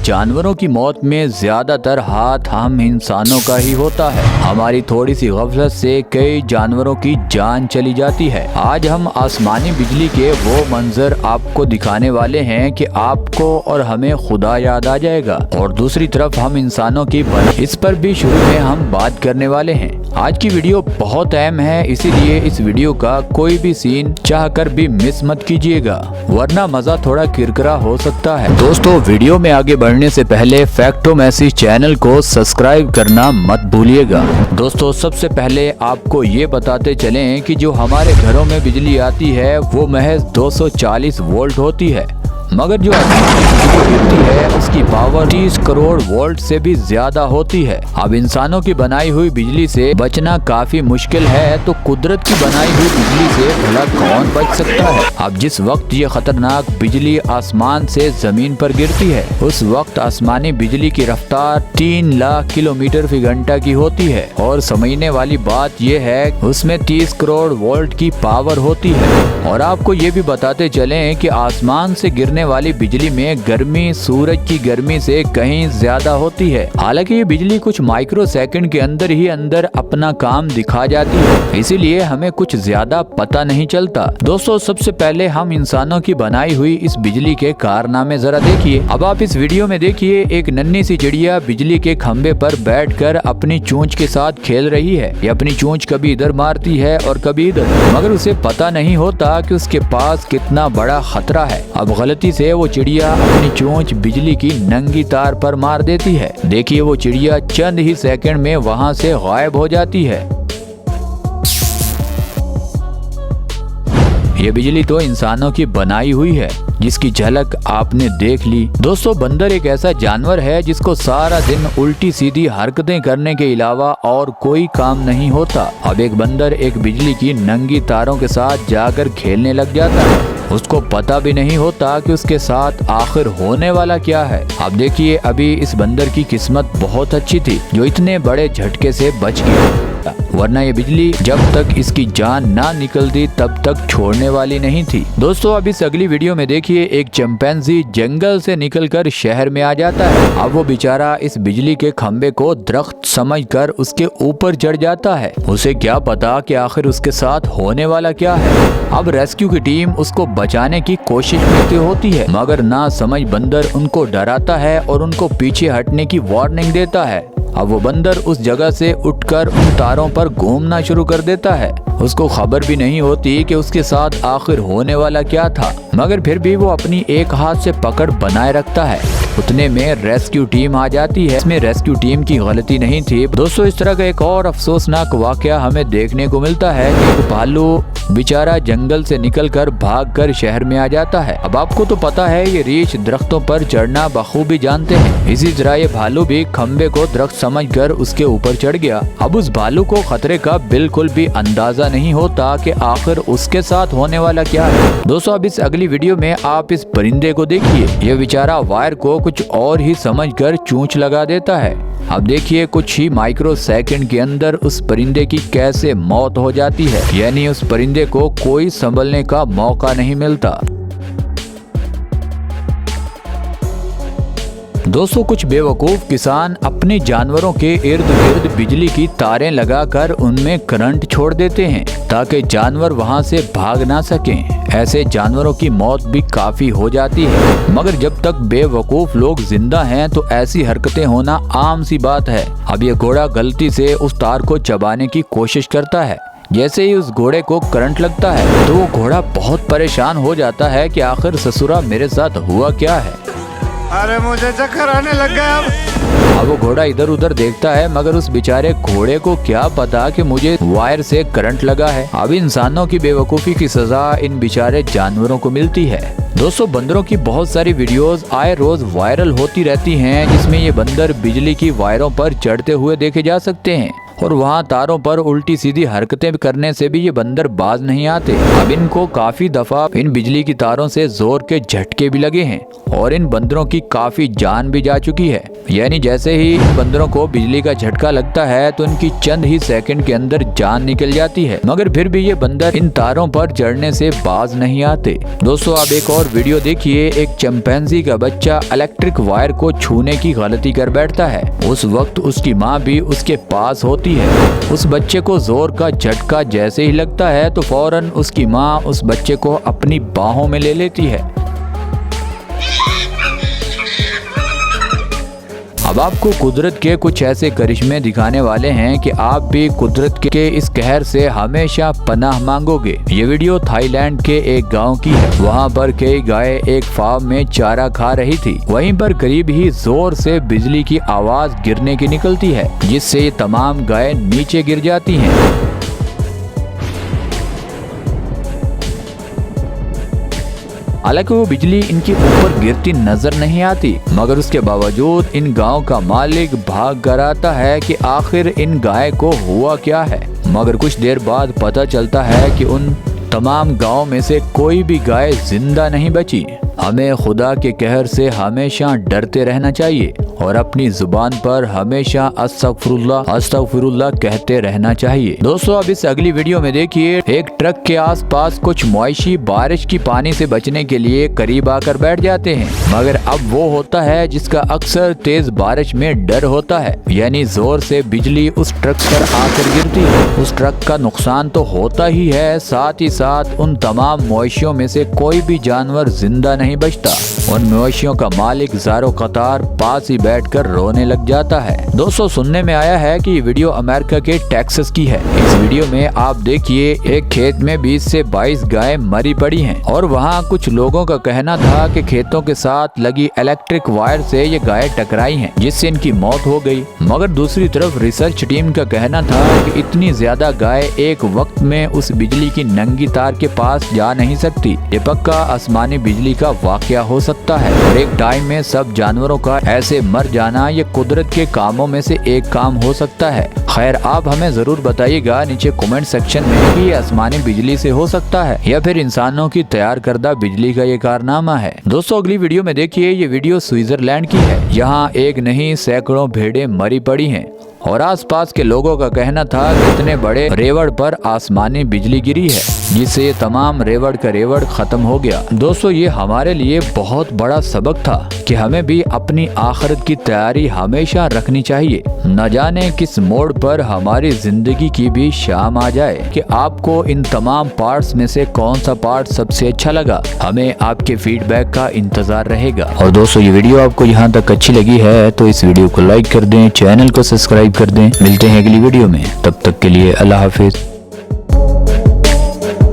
जानवरों की मौत में ज्यादातर हाथ हम इंसानों का ही होता है। हमारी थोड़ी सी गफलत से कई जानवरों की जान चली जाती है। आज हम आसमानी बिजली के वो मंजर आपको दिखाने वाले हैं कि आपको और हमें खुदा याद आ जाएगा, और दूसरी तरफ हम इंसानों की इस पर भी शुरू में हम बात करने वाले हैं। आज की वीडियो बहुत अहम है, इसीलिए इस वीडियो का कोई भी सीन चाहकर भी मिस मत कीजिएगा, वरना मजा थोड़ा किरकिरा हो सकता है। दोस्तों, वीडियो में आगे बढ़ने से पहले फैक्टोमेसी चैनल को सब्सक्राइब करना मत भूलिएगा। दोस्तों, सबसे पहले आपको ये बताते चलें कि जो हमारे घरों में बिजली आती है वो महज 240 वोल्ट होती है, मगर जो बिजली गिरती है उसकी पावर 30 करोड़ वोल्ट से भी ज्यादा होती है। अब इंसानों की बनाई हुई बिजली से बचना काफी मुश्किल है, तो कुदरत की बनाई हुई बिजली से भला कौन बच सकता है। अब जिस वक्त ये खतरनाक बिजली आसमान से जमीन पर गिरती है, उस वक्त आसमानी बिजली की रफ्तार 3 लाख किलोमीटर फी घंटा की होती है, और समझने वाली बात यह है उसमें 30 करोड़ वोल्ट की पावर होती है। और आपको ये भी बताते चलें कि आसमान से गिरने वाली बिजली में गर्मी सूरज की गर्मी से कहीं ज्यादा होती है। हालांकि ये बिजली कुछ माइक्रो सेकंड के अंदर ही अंदर अपना काम दिखा जाती है, इसीलिए हमें कुछ ज्यादा पता नहीं चलता। दोस्तों, सबसे पहले हम इंसानों की बनाई हुई इस बिजली के कारनामे जरा देखिए। अब आप इस वीडियो में देखिए, एक नन्ही सी चिड़िया बिजली के खंबे पर बैठकर अपनी चोंच के साथ खेल रही है। ये अपनी चोंच कभी इधर मारती है और कभी इधर, मगर उसे पता नहीं होता कि उसके पास कितना बड़ा खतरा है। अब गलती से वो चिड़िया अपनी चोंच बिजली की नंगी तार पर मार देती है। देखिए, वो चिड़िया चंद ही सेकंड में वहां से गायब हो जाती है। ये बिजली तो इंसानों की बनाई हुई है, जिसकी झलक आपने देख ली। दोस्तों, बंदर एक ऐसा जानवर है जिसको सारा दिन उल्टी सीधी हरकतें करने के अलावा और कोई काम नहीं होता। अब एक बंदर एक बिजली की नंगी तारों के साथ जाकर खेलने लग जाता है। उसको पता भी नहीं होता कि उसके साथ आखिर होने वाला क्या है। अब देखिए, अभी इस बंदर की किस्मत बहुत अच्छी थी जो इतने बड़े झटके से बच गया, वरना ये बिजली जब तक इसकी जान ना निकलती तब तक छोड़ने वाली नहीं थी। दोस्तों, अब इस अगली वीडियो में देखिए, एक चिंपैंजी जंगल से निकलकर शहर में आ जाता है। अब वो बेचारा इस बिजली के खंबे को दरख्त समझकर उसके ऊपर चढ़ जाता है। उसे क्या पता कि आखिर उसके साथ होने वाला क्या है। अब रेस्क्यू की टीम उसको बचाने की कोशिश करती होती है, मगर ना समझ बंदर उनको डराता है और उनको पीछे हटने की वार्निंग देता है। अब वो बंदर उस जगह से उठकर उन तारों पर घूमना शुरू कर देता है। उसको खबर भी नहीं होती कि उसके साथ आखिर होने वाला क्या था, मगर फिर भी वो अपनी एक हाथ से पकड़ बनाए रखता है। उतने में रेस्क्यू टीम आ जाती है। इसमें रेस्क्यू टीम की गलती नहीं थी। दोस्तों, इस तरह का एक और अफसोसनाक वाकया हमें देखने को मिलता है कि एक भालू बेचारा जंगल से निकलकर भागकर शहर में आ जाता है। अब आपको तो पता है ये रीछ दरख्तों पर चढ़ना बखूबी जानते हैं, इसी तरह ये भालू भी खंबे को दरख्त समझकर उसके ऊपर चढ़ गया। अब उस भालू को खतरे का बिल्कुल भी अंदाजा नहीं होता कि आखिर उसके साथ होने वाला क्या है। दोस्तों, अब इस अगली वीडियो में आप इस परिंदे को देखिए। ये बेचारा वायर को कुछ और ही समझकर चोंच लगा देता है। अब देखिए, कुछ ही माइक्रो सेकंड के अंदर उस परिंदे की कैसे मौत हो जाती है, यानी उस परिंदे को कोई संभलने का मौका नहीं मिलता। दोस्तों, कुछ बेवकूफ किसान अपने जानवरों के इर्द गिर्द बिजली की तारें लगाकर उनमें करंट छोड़ देते हैं ताकि जानवर वहां से भाग ना सकें। ऐसे जानवरों की मौत भी काफी हो जाती है, मगर जब तक बेवकूफ लोग जिंदा हैं तो ऐसी हरकतें होना आम सी बात है। अब ये घोड़ा गलती से उस तार को चबाने की कोशिश करता है। जैसे ही उस घोड़े को करंट लगता है तो वो घोड़ा बहुत परेशान हो जाता है कि आखिर ससुरा मेरे साथ हुआ क्या है। अरे मुझे चक्कर आने लग गया। अब वो घोड़ा इधर उधर देखता है, मगर उस बेचारे घोड़े को क्या पता कि मुझे वायर से करंट लगा है। अब इंसानों की बेवकूफ़ी की सजा इन बेचारे जानवरों को मिलती है। दोस्तों, बंदरों की बहुत सारी वीडियोस आए रोज वायरल होती रहती हैं, जिसमें ये बंदर बिजली की वायरों पर चढ़ते हुए देखे जा सकते हैं। और वहाँ तारों पर उल्टी सीधी हरकतें करने से भी ये बंदर बाज नहीं आते। अब इनको काफी दफा इन बिजली की तारों से जोर के झटके भी लगे हैं और इन बंदरों की काफी जान भी जा चुकी है। यानी जैसे ही इन बंदरों को बिजली का झटका लगता है तो इनकी चंद ही सेकंड के अंदर जान निकल जाती है, मगर फिर भी ये बंदर इन तारों पर चढ़ने से बाज नहीं आते। दोस्तों आप एक और वीडियो देखिए। एक चिंपैंजी का बच्चा इलेक्ट्रिक वायर को छूने की गलती कर बैठता है। उस वक्त उसकी माँ भी उसके पास होती है। उस बच्चे को जोर का झटका जैसे ही लगता है तो फौरन उसकी माँ उस बच्चे को अपनी बाहों में ले लेती है। अब आपको कुदरत के कुछ ऐसे करिश्मे दिखाने वाले हैं कि आप भी कुदरत के इस कहर से हमेशा पनाह मांगोगे। ये वीडियो थाईलैंड के एक गांव की है। वहां पर कई गाय एक फार्म में चारा खा रही थी। वहीं पर करीब ही जोर से बिजली की आवाज गिरने की निकलती है, जिससे ये तमाम गाय नीचे गिर जाती हैं। हालांकि वो बिजली इनके ऊपर गिरती नजर नहीं आती, मगर उसके बावजूद इन गांव का मालिक भाग कर आता है कि आखिर इन गाय को हुआ क्या है। मगर कुछ देर बाद पता चलता है कि उन तमाम गांव में से कोई भी गाय जिंदा नहीं बची। हमें खुदा के कहर से हमेशा डरते रहना चाहिए और अपनी जुबान पर हमेशा अस्तगफिरुल्लाह अस्तगफिरुल्लाह कहते रहना चाहिए। दोस्तों अब इस अगली वीडियो में देखिए। एक ट्रक के आसपास कुछ मवेशी बारिश की पानी से बचने के लिए करीब आकर बैठ जाते हैं, मगर अब वो होता है जिसका अक्सर तेज बारिश में डर होता है, यानी जोर से बिजली उस ट्रक पर आकर गिरती है। उस ट्रक का नुकसान तो होता ही है, साथ ही साथ उन तमाम मवेशियों में से कोई भी जानवर जिंदा नहीं बचता। उन मवेशियों का मालिक ज़ारो कतार पास ही बैठकर रोने लग जाता है। दोस्तों सुनने में आया है कि ये वीडियो अमेरिका के टेक्सास की है। इस वीडियो में आप देखिए एक खेत में 20 से 22 गाय मरी पड़ी हैं और वहाँ कुछ लोगों का कहना था कि खेतों के साथ लगी इलेक्ट्रिक वायर से ये गाय टकराई हैं, जिससे इनकी मौत हो गई। मगर दूसरी तरफ रिसर्च टीम का कहना था कि इतनी ज्यादा गाय एक वक्त में उस बिजली की नंगी तार के पास जा नहीं सकती। ये पक्का आसमानी बिजली का वाकया हो सकता है और एक टाइम में सब जानवरों का ऐसे मर जाना ये कुदरत के कामों में से एक काम हो सकता है। खैर आप हमें जरूर बताइएगा नीचे कमेंट सेक्शन में कि ये आसमानी बिजली से हो सकता है या फिर इंसानों की तैयार करदा बिजली का ये कारनामा है। दोस्तों अगली वीडियो में देखिए। ये वीडियो स्विट्जरलैंड की है। यहाँ एक नहीं सैकड़ों भेड़ें मरी पड़ी हैं और आसपास के लोगों का कहना था कि इतने बड़े रेवड़ पर आसमानी बिजली गिरी है, जिससे ये तमाम रेवड़ का रेवड़ खत्म हो गया। दोस्तों ये हमारे लिए बहुत बड़ा सबक था कि हमें भी अपनी आखिरत की तैयारी हमेशा रखनी चाहिए। न जाने किस मोड़ पर हमारी जिंदगी की भी शाम आ जाए कि आपको इन तमाम पार्ट्स में से कौन सा पार्ट सबसे अच्छा लगा। हमें आपके फीडबैक का इंतजार रहेगा। और दोस्तों ये वीडियो आपको यहाँ तक अच्छी लगी है तो इस वीडियो को लाइक कर दें, चैनल को सब्सक्राइब कर दें। मिलते हैं अगली वीडियो में, तब तक के लिए अल्लाह हाफिज।